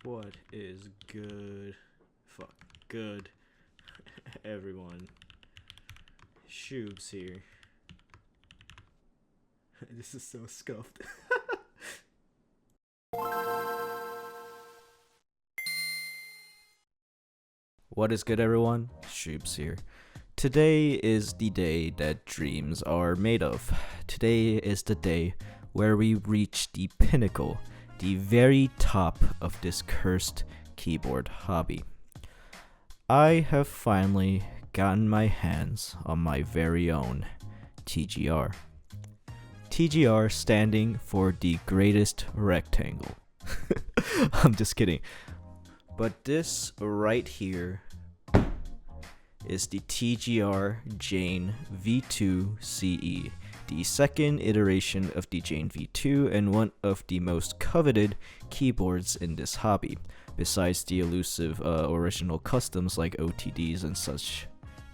What is good? Fuck, good. Everyone. Ashkeebs here. This is so scuffed. What is good, everyone? Ashkeebs here. Today is the day that dreams are made of. Today is the day where we reach the pinnacle, the very top of this cursed keyboard hobby. I have finally gotten my hands on my very own TGR. TGR standing for the greatest rectangle. I'm just kidding. But this right here is the TGR Jane V2 Ce, the second iteration of the Jane V2 and one of the most coveted keyboards in this hobby, besides the elusive original customs like OTDs and such.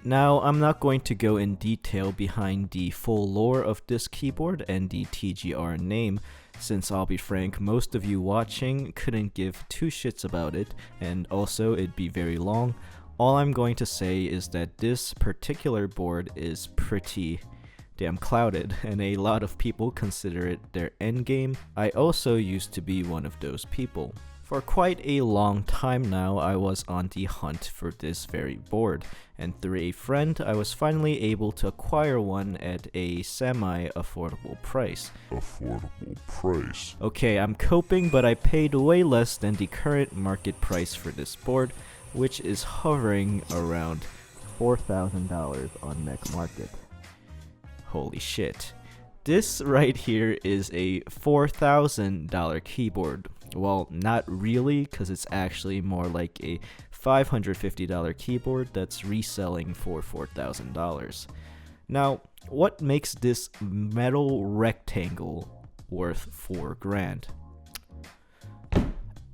Now, I'm not going to go in detail behind the full lore of this keyboard and the TGR name, since I'll be frank, most of you watching couldn't give two shits about it, and also it'd be very long. All I'm going to say is that this particular board is pretty damn clouded, and a lot of people consider it their endgame. I also used to be one of those people. For quite a long time now, I was on the hunt for this very board, and through a friend, I was finally able to acquire one at a semi-affordable price. Okay, I'm coping, but I paid way less than the current market price for this board, which is hovering around $4,000 on Mech Market. Holy shit. This right here is a $4,000 keyboard. Well, not really, because it's actually more like a $550 keyboard that's reselling for $4,000. Now, what makes this metal rectangle worth $4,000?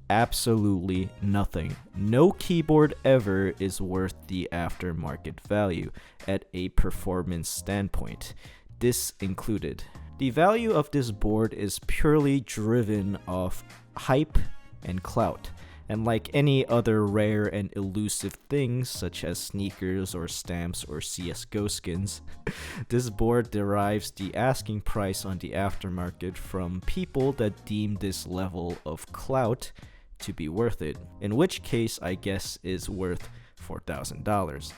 Absolutely nothing. No keyboard ever is worth the aftermarket value at a performance standpoint, this included. The value of this board is purely driven off hype and clout, and like any other rare and elusive things such as sneakers or stamps or CSGO skins, this board derives the asking price on the aftermarket from people that deem this level of clout to be worth it, in which case I guess is worth $4,000.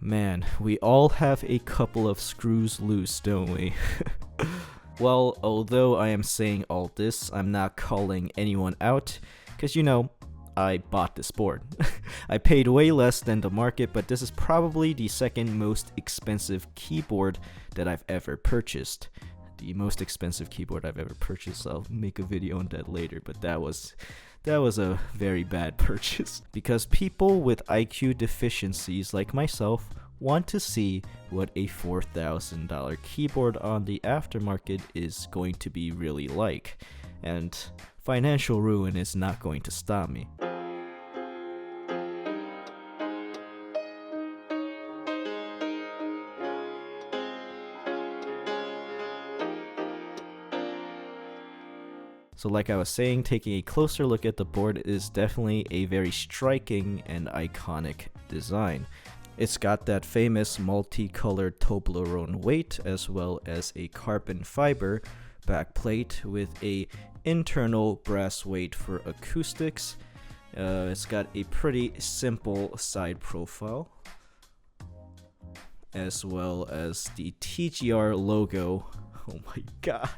Man, we all have a couple of screws loose, don't we? Well, although I am saying all this, I'm not calling anyone out, because you know, I bought this board. I paid way less than the market, but this is probably the second most expensive keyboard that I've ever purchased. The most expensive keyboard I've ever purchased. I'll make a video on that later, but that was a very bad purchase. Because people with IQ deficiencies like myself want to see what a $4,000 keyboard on the aftermarket is going to be really like. And financial ruin is not going to stop me. So like I was saying, taking a closer look at the board is definitely a very striking and iconic design. It's got that famous multicolored Toblerone weight as well as a carbon fiber backplate with a internal brass weight for acoustics. It's got a pretty simple side profile as well as the TGR logo. Oh my god.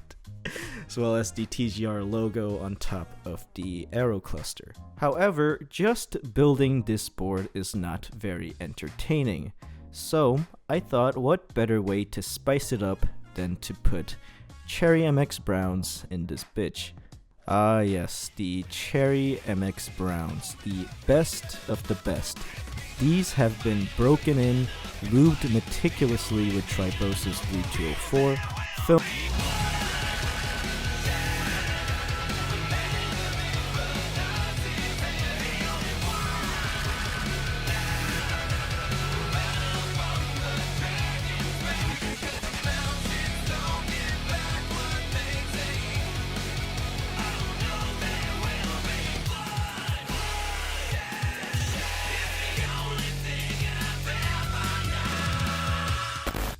As well as the TGR logo on top of the arrow cluster. However, just building this board is not very entertaining. So I thought, what better way to spice it up than to put Cherry MX Browns in this bitch. Ah yes, the Cherry MX Browns, the best of the best. These have been broken in, lubed meticulously with Tribosys 3204,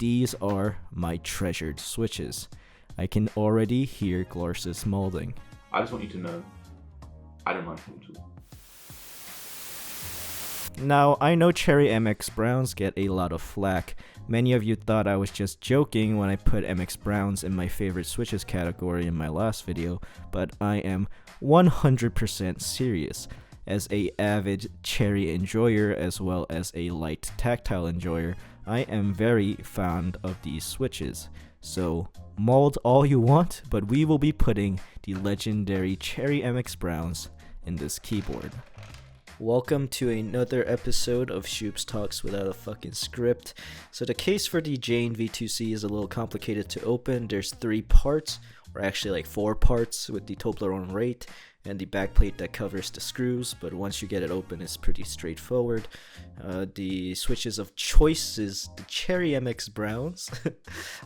these are my treasured switches. I can already hear Glorce's molding. I just want you to know, I don't like them too. Now, I know Cherry MX Browns get a lot of flack. Many of you thought I was just joking when I put MX Browns in my favorite switches category in my last video, but I am 100% serious. As a avid Cherry enjoyer as well as a light tactile enjoyer, I am very fond of these switches. So, mold all you want, but we will be putting the legendary Cherry MX Browns in this keyboard. Welcome to another episode of Ashkeebs Talks Without a Fucking Script. So the case for the Jane V2 Ce is a little complicated to open. There's 3 parts, or actually like 4 parts with the Toblerone rate and the backplate that covers the screws, but once you get it open it's pretty straightforward. The switches of choice is the Cherry MX Browns.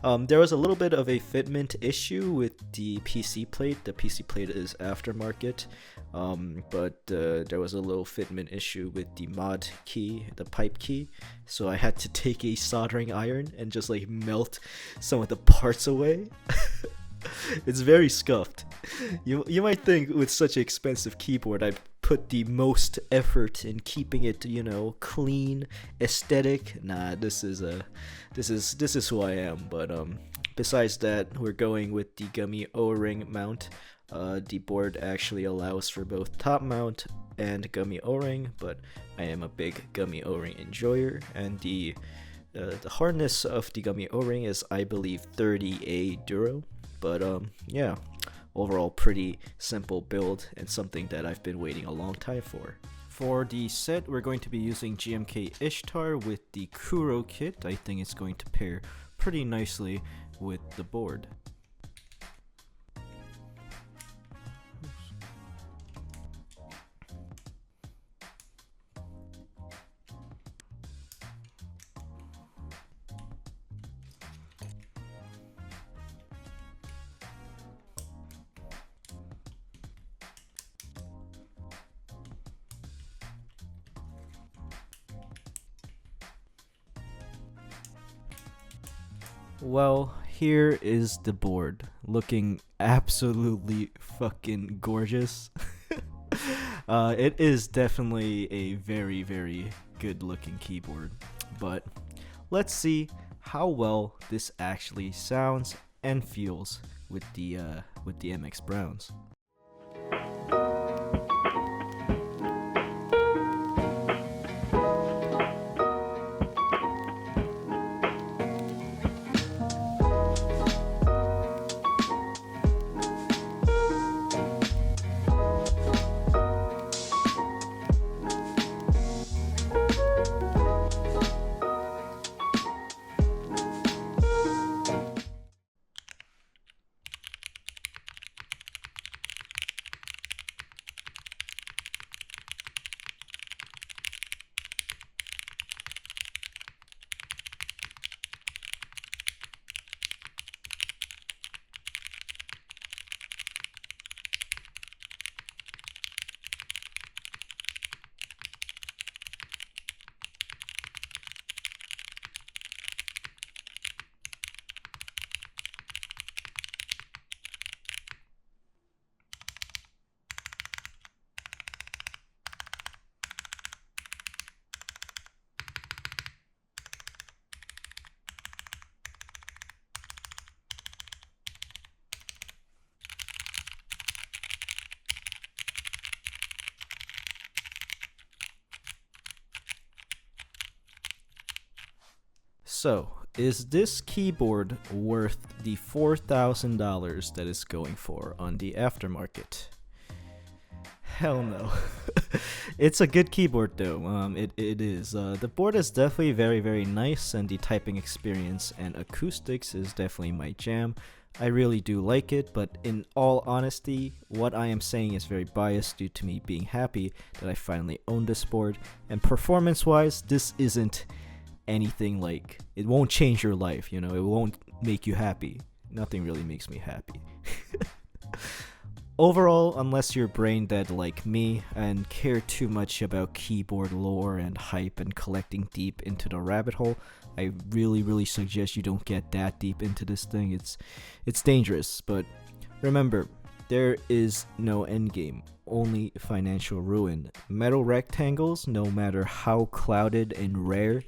There was a little bit of a fitment issue with the PC plate. The PC plate is aftermarket, but there was a little fitment issue with the mod key, the pipe key, so I had to take a soldering iron and just like melt some of the parts away. It's very scuffed. You might think with such an expensive keyboard I'd put the most effort in keeping it, clean, aesthetic. Nah, this is who I am. But besides that, we're going with the gummy O-ring mount. The board actually allows for both top mount and gummy O-ring, but I am a big gummy O-ring enjoyer, and the hardness of the gummy O-ring is, I believe, 30A Duro. But yeah, overall pretty simple build and something that I've been waiting a long time for. For the set, we're going to be using GMK Ishtar with the Kuro kit. I think it's going to pair pretty nicely with the board. Well, here is the board, looking absolutely fucking gorgeous. It is definitely a very, very good looking keyboard, but let's see how well this actually sounds and feels with the MX Browns. So, is this keyboard worth the $4,000 that it's going for on the aftermarket? Hell no. It's a good keyboard though, it is. The board is definitely very, very nice, and the typing experience and acoustics is definitely my jam. I really do like it, but in all honesty, what I am saying is very biased due to me being happy that I finally own this board, and performance-wise, this isn't anything like, it won't change your life, it won't make you happy. Nothing really makes me happy. Overall, unless you're brain dead like me and care too much about keyboard lore and hype and collecting deep into the rabbit hole, I really suggest you don't get that deep into this thing. It's dangerous, but remember, there is no endgame, only financial ruin. Metal rectangles, no matter how clouded and rare,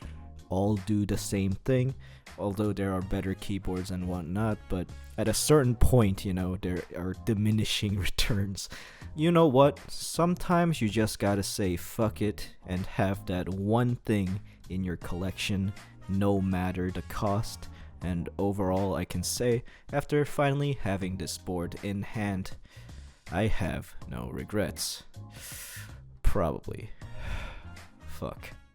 all do the same thing, although there are better keyboards and whatnot, but at a certain point, there are diminishing returns. You know what? Sometimes you just gotta say fuck it and have that one thing in your collection, no matter the cost. And overall, I can say, after finally having this board in hand, I have no regrets. Probably. Fuck.